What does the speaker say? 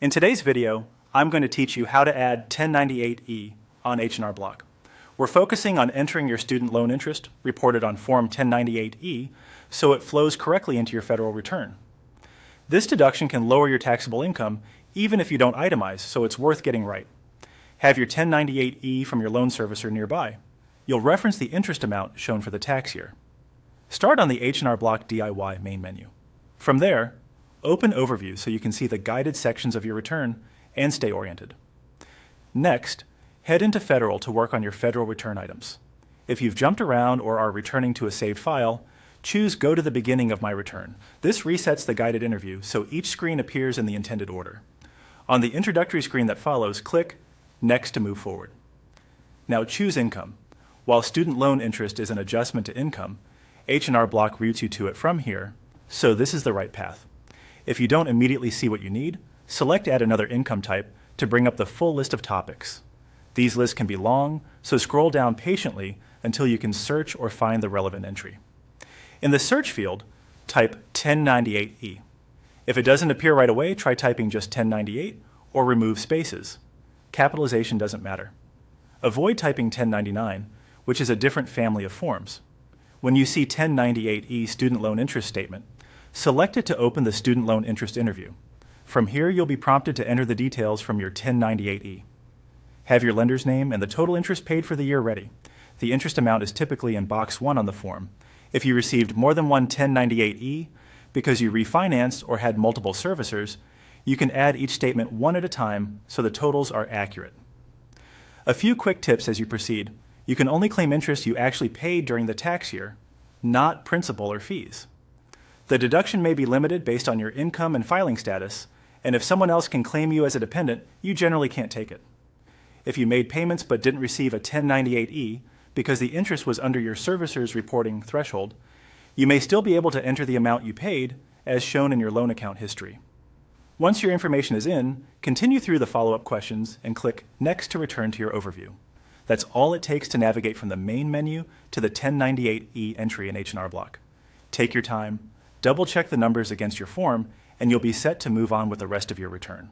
In today's video, I'm going to teach you how to add 1098E on H&R Block. We're focusing on entering your student loan interest reported on Form 1098E so it flows correctly into your federal return. This deduction can lower your taxable income even if you don't itemize, so it's worth getting right. Have your 1098E from your loan servicer nearby. You'll reference the interest amount shown for the tax year. Start on the H&R Block DIY main menu. From there, open Overview so you can see the guided sections of your return and stay oriented. Next, head into Federal to work on your federal return items. If you've jumped around or are returning to a saved file, choose Go to the beginning of my return. This resets the guided interview so each screen appears in the intended order. On the introductory screen that follows, click Next to move forward. Now choose Income. While student loan interest is an adjustment to income, H&R Block routes you to it from here, so this is the right path. If you don't immediately see what you need, select Add another income type to bring up the full list of topics. These lists can be long, so scroll down patiently until you can search or find the relevant entry. In the search field, type 1098E. If it doesn't appear right away, try typing just 1098 or remove spaces. Capitalization doesn't matter. Avoid typing 1099, which is a different family of forms. When you see 1098E student loan interest statement, select it to open the student loan interest interview. From here, you'll be prompted to enter the details from your 1098E. Have your lender's name and the total interest paid for the year ready. The interest amount is typically in box 1 on the form. If you received more than one 1098E because you refinanced or had multiple servicers, you can add each statement one at a time so the totals are accurate. A few quick tips as you proceed. You can only claim interest you actually paid during the tax year, not principal or fees. The deduction may be limited based on your income and filing status, and if someone else can claim you as a dependent, you generally can't take it. If you made payments but didn't receive a 1098E because the interest was under your servicer's reporting threshold, you may still be able to enter the amount you paid as shown in your loan account history. Once your information is in, continue through the follow-up questions and click Next to return to your overview. That's all it takes to navigate from the main menu to the 1098E entry in H&R Block. Take your time, double-check the numbers against your form, and you'll be set to move on with the rest of your return.